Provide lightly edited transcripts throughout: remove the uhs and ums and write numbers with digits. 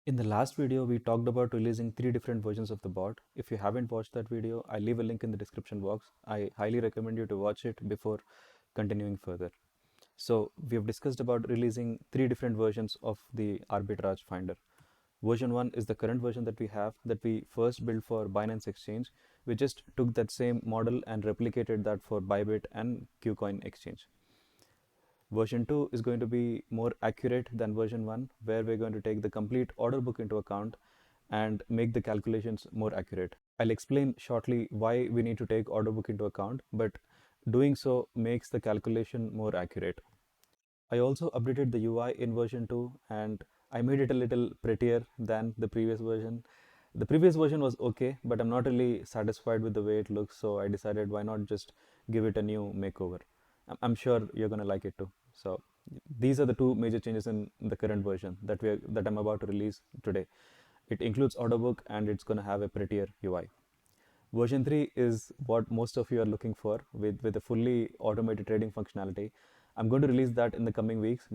In the last video, we talked about releasing 3 different versions of the bot. If you haven't watched that video, I'll leave a link in the description box. I highly recommend you to watch it before continuing further. So we have discussed about releasing 3 different versions of the arbitrage finder. Version 1 is the current version that we have that we first built for Binance Exchange. We just took that same model and replicated that for Bybit and Qcoin Exchange. Version 2 is going to be more accurate than version 1, where we're going to take the complete order book into account and make the calculations more accurate. I'll explain shortly why we need to take order book into account, but doing so makes the calculation more accurate. I also updated the UI in version 2 and I made it a little prettier than the previous version. The previous version was okay, but I'm not really satisfied with the way it looks, so I decided why not just give it a new makeover. I'm sure you're gonna like it too. So these are the 2 major changes in the current version that I'm about to release today. It includes order book and it's gonna have a prettier UI. Version 3 is what most of you are looking for with a fully automated trading functionality. I'm going to release that in the coming weeks.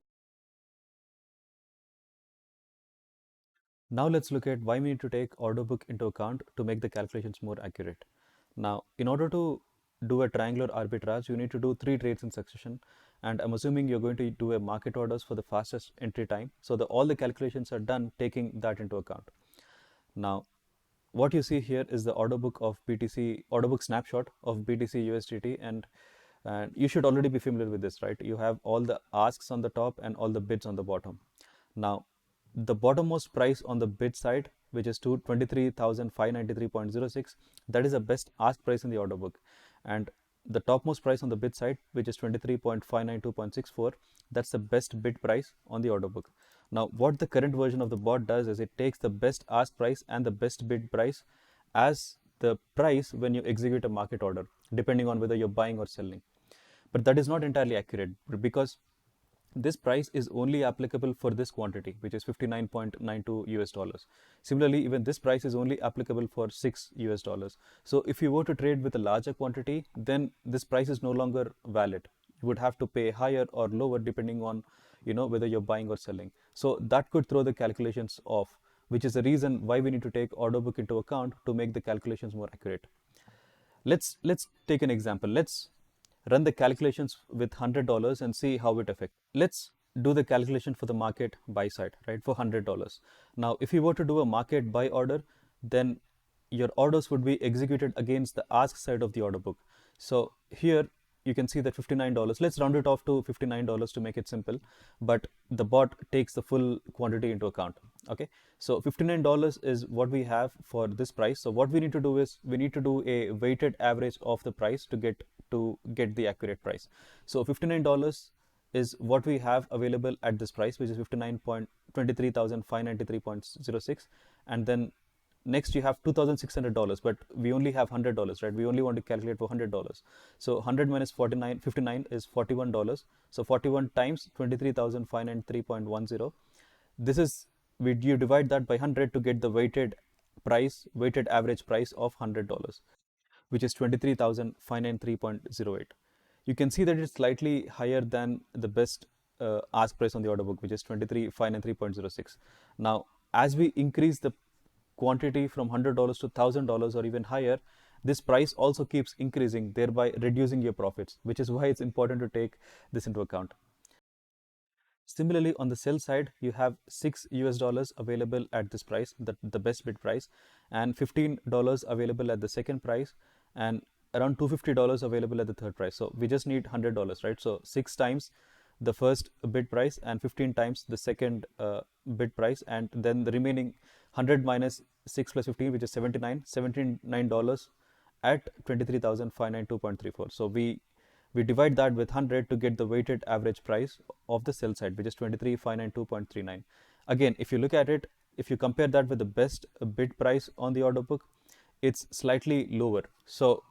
Now let's look at why we need to take order book into account to make the calculations more accurate. Now, in order to do a triangular arbitrage, you need to do 3 trades in succession. And I'm assuming you're going to do a market orders for the fastest entry time. So all the calculations are done taking that into account. Now, what you see here is the order book of BTC, order book snapshot of BTC USDT, and you should already be familiar with this, right? You have all the asks on the top and all the bids on the bottom. Now, the bottommost price on the bid side, which is 23,593.06, that is the best ask price in the order book. And the topmost price on the bid side, which is 23.592.64, that's the best bid price on the order book. Now, what the current version of the bot does is it takes the best ask price and the best bid price as the price when you execute a market order, depending on whether you're buying or selling. But that is not entirely accurate because this price is only applicable for this quantity, which is 59.92 US dollars. Similarly, even this price is only applicable for 6 US dollars. So if you were to trade with a larger quantity, then this price is no longer valid. You would have to pay higher or lower depending on whether you're buying or selling. So that could throw the calculations off, which is the reason why we need to take order book into account to make the calculations more accurate. Let's take an example. Let's run the calculations with $100 and see how it affects. Let's do the calculation for the market buy side, right, for $100. Now, if you were to do a market buy order, then your orders would be executed against the ask side of the order book. So here you can see that $59. Let's round it off to $59 to make it simple, but the bot takes the full quantity into account. Okay, so $59 is what we have for this price. So what we need to do is we need to do a weighted average of the price to get the accurate price. So $59 is what we have available at this price, which is 23,593.06, and then next you have $2,600, but we only have $100, right? We only want to calculate for $100. So 100 minus 59 is $41. So 41 times 23,593.10. This is you divide that by 100 to get the weighted average price of $100, which is 23,593.08. You can see that it's slightly higher than the best ask price on the order book, which is 23,593.06. Now, as we increase the quantity from $100 to $1,000 or even higher, this price also keeps increasing, thereby reducing your profits, which is why it's important to take this into account. Similarly, on the sell side, you have $6 available at this price, the best bid price, and $15 available at the second price, and around $250 available at the third price. So we just need $100, right? So 6 times the first bid price and 15 times the second bid price, and then the remaining 100 minus 6 plus 15, which is $79 at 23,592.34. So we divide that with 100 to get the weighted average price of the sell side, which is 23,592.39. Again, if you look at it, if you compare that with the best bid price on the order book, it's slightly lower. So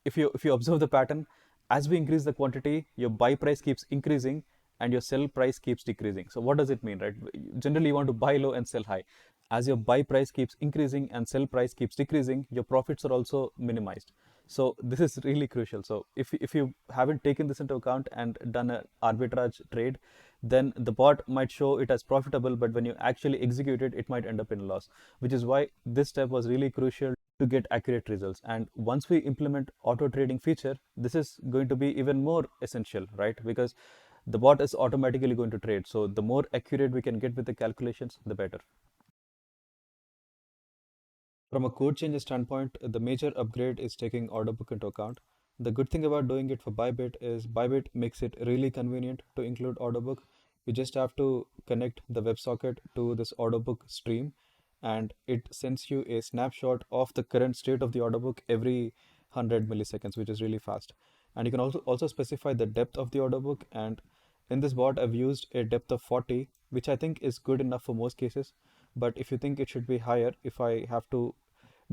if you observe the pattern, as we increase the quantity, your buy price keeps increasing and your sell price keeps decreasing. So what does it mean, right? Generally, you want to buy low and sell high. As your buy price keeps increasing and sell price keeps decreasing, your profits are also minimized. So this is really crucial. So if you haven't taken this into account and done an arbitrage trade, then the bot might show it as profitable, but when you actually execute it, it might end up in a loss, which is why this step was really crucial to get accurate results. And once we implement auto trading feature, this is going to be even more essential, right? Because the bot is automatically going to trade. So the more accurate we can get with the calculations, the better. From a code change standpoint, the major upgrade is taking order book into account. The good thing about doing it for Bybit is Bybit makes it really convenient to include order book. You just have to connect the WebSocket to this order book stream, and it sends you a snapshot of the current state of the order book every 100 milliseconds, which is really fast. And you can also specify the depth of the order book. And in this bot, I've used a depth of 40, which I think is good enough for most cases. But if you think it should be higher, if I have to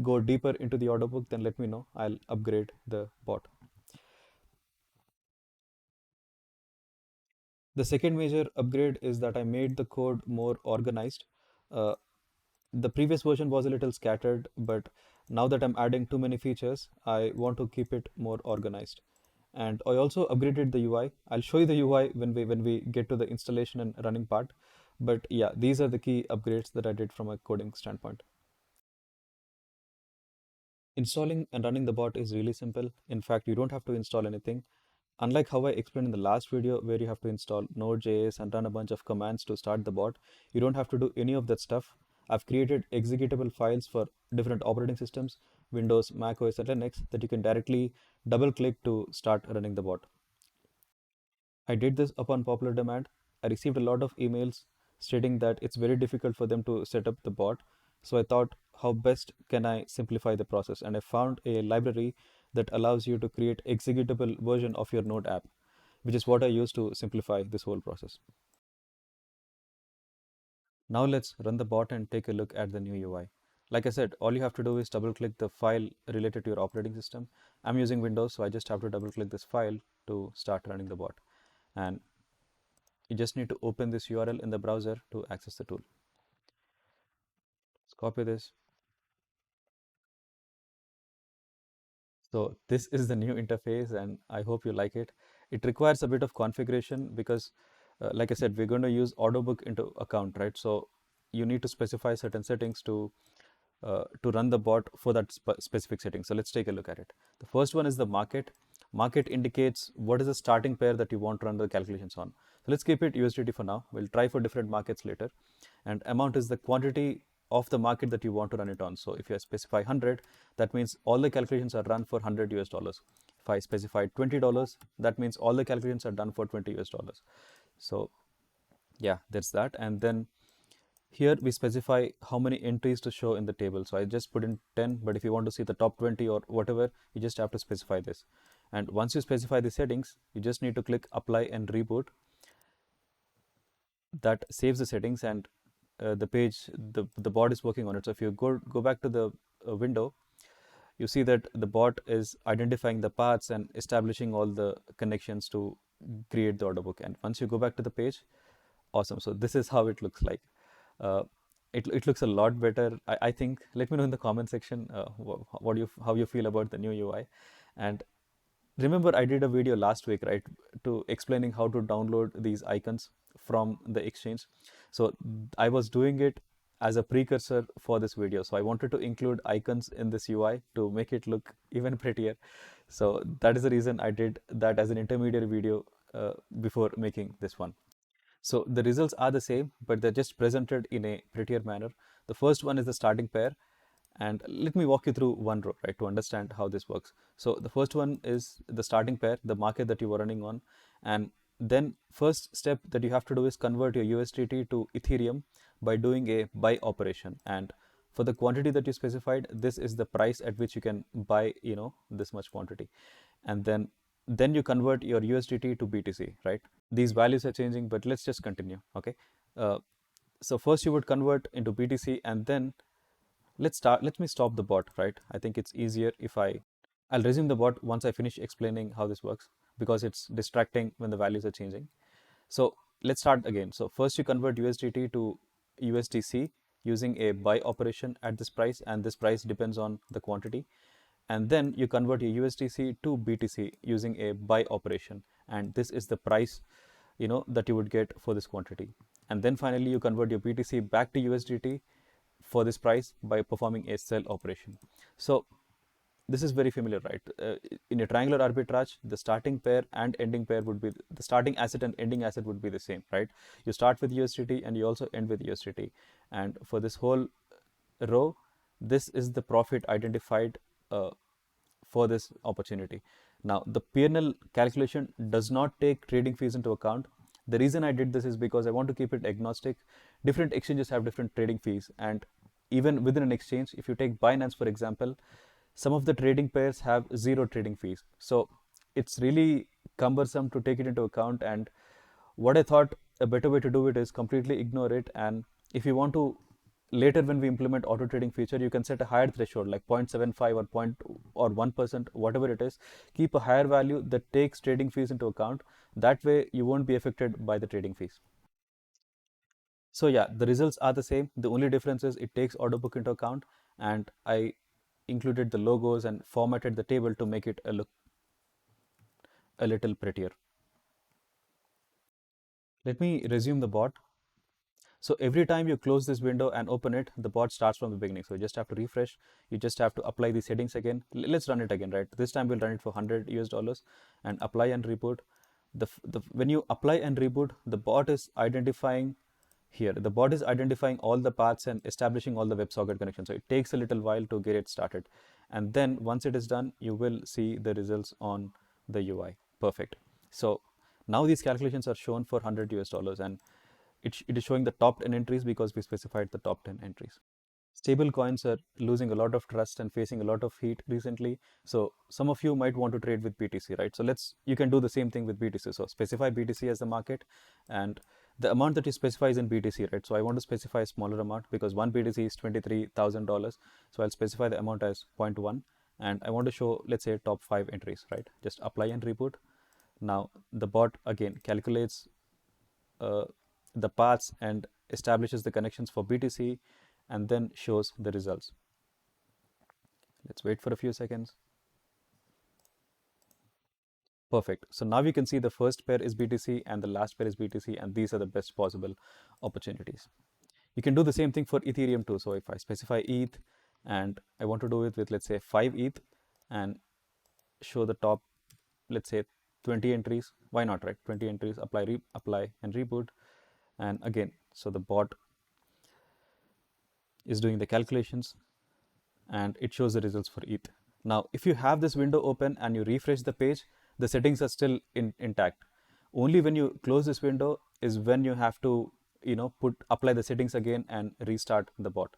go deeper into the order book, then let me know. I'll upgrade the bot. The second major upgrade is that I made the code more organized. Uh, the previous version was a little scattered, but now that I'm adding too many features, I want to keep it more organized. And I also upgraded the UI. I'll show you the UI when we get to the installation and running part. But yeah, these are the key upgrades that I did from a coding standpoint. Installing and running the bot is really simple. In fact, you don't have to install anything. Unlike how I explained in the last video where you have to install Node.js and run a bunch of commands to start the bot, you don't have to do any of that stuff. I've created executable files for different operating systems, Windows, Mac OS, and Linux, that you can directly double click to start running the bot. I did this upon popular demand. I received a lot of emails stating that it's very difficult for them to set up the bot. So I thought, how best can I simplify the process? And I found a library that allows you to create executable version of your Node app, which is what I use to simplify this whole process. Now let's run the bot and take a look at the new UI. Like I said, all you have to do is double click the file related to your operating system. I'm using Windows, so I just have to double click this file to start running the bot. And you just need to open this URL in the browser to access the tool. Let's copy this. So this is the new interface and I hope you like it. It requires a bit of configuration because like I said, we're going to use Orderbook into account, right? So you need to specify certain settings to run the bot for that specific setting. So let's take a look at it. The first one is the market. Market indicates what is the starting pair that you want to run the calculations on. So let's keep it USDT for now. We'll try for different markets later. And amount is the quantity of the market that you want to run it on. So if you specify 100, that means all the calculations are run for 100 US dollars. If I specify $20, that means all the calculations are done for 20 US dollars. So yeah, that's that. And then here we specify how many entries to show in the table. So I just put in 10, but if you want to see the top 20 or whatever, you just have to specify this. And once you specify the settings, you just need to click apply and reboot. That saves the settings and the page, the bot is working on it. So if you go back to the window, you see that the bot is identifying the paths and establishing all the connections to create the order book. And once you go back to the page, awesome. So this is how it looks like. Uh, it looks a lot better, I think. Let me know in the comment section how you feel about the new UI. And remember, I did a video last week, right, to explaining how to download these icons from the exchange. So I was doing it as a precursor for this video. So I wanted to include icons in this UI to make it look even prettier. So that is the reason I did that as an intermediate video before making this one. So the results are the same, but they're just presented in a prettier manner. The first one is the starting pair. And let me walk you through one row, right, to understand how this works. So the first one is the starting pair, the market that you were running on. And then first step that you have to do is convert your USDT to Ethereum by doing a buy operation. And for the quantity that you specified, this is the price at which you can buy, this much quantity. And then you convert your USDT to BTC, right? These values are changing, but let's just continue, okay? So first you would convert into BTC and then let me stop the bot, right? I think it's easier if I'll resume the bot once I finish explaining how this works because it's distracting when the values are changing. So let's start again. So first you convert USDT to USDC using a buy operation at this price, and this price depends on the quantity. and then you convert your USDC to BTC using a buy operation, and this is the price that you would get for this quantity. And then finally you convert your BTC back to USDT for this price by performing a sell operation. So this is very familiar, right? In a triangular arbitrage, the starting pair and ending pair would be the starting asset and ending asset would be the same, right? You start with USDT and you also end with USDT, and for this whole row, this is the profit identified uh, for this opportunity. Now, the P&L calculation does not take trading fees into account. The reason I did this is because I want to keep it agnostic. Different exchanges have different trading fees, and even within an exchange, if you take Binance for example, some of the trading pairs have zero trading fees. So it's really cumbersome to take it into account. And what I thought a better way to do it is completely ignore it. And if you want to, later when we implement auto trading feature, you can set a higher threshold like 0.75 or 1%, whatever it is. Keep a higher value that takes trading fees into account. That way you won't be affected by the trading fees. So yeah, the results are the same. The only difference is it takes order book into account, and I included the logos and formatted the table to make it look a little prettier. Let me resume the bot. So every time you close this window and open it, the bot starts from the beginning. So you just have to refresh. You just have to apply the settings again. Let's run it again, right? This time we'll run it for 100 US dollars and apply and reboot. When you apply and reboot, the bot is identifying here. The bot is identifying all the paths and establishing all the WebSocket connections. So it takes a little while to get it started. And then once it is done, you will see the results on the UI. Perfect. So now these calculations are shown for 100 US dollars, and it is showing the top 10 entries because we specified the top 10 entries. Stable coins are losing a lot of trust and facing a lot of heat recently. So some of you might want to trade with BTC, right? So you can do the same thing with BTC. So specify BTC as the market, and the amount that you specify is in BTC, right? So I want to specify a smaller amount because one BTC is $23,000. So I'll specify the amount as 0.1, and I want to show, let's say, top 5 entries, right? Just apply and reboot. Now the bot again calculates uh, the paths and establishes the connections for BTC and then shows the results. Let's wait for a few seconds. Perfect. So now we can see the first pair is BTC and the last pair is BTC, and these are the best possible opportunities. You can do the same thing for Ethereum too. So if I specify ETH and I want to do it with, let's say, 5 ETH and show the top, let's say, 20 entries, why not, right? 20 entries, apply and reboot. And again, so the bot is doing the calculations and it shows the results for ETH. Now, if you have this window open and you refresh the page, the settings are still intact. Only when you close this window is when you have to, apply the settings again and restart the bot.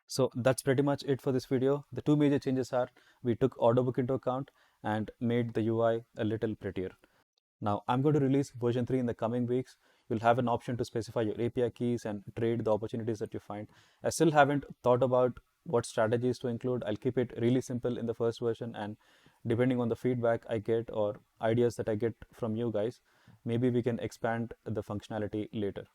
So that's pretty much it for this video. The two major changes are we took order book into account and made the UI a little prettier. Now I'm going to release version 3 in the coming weeks. You'll have an option to specify your API keys and trade the opportunities that you find. I still haven't thought about what strategies to include. I'll keep it really simple in the first version, and depending on the feedback I get or ideas that I get from you guys, maybe we can expand the functionality later.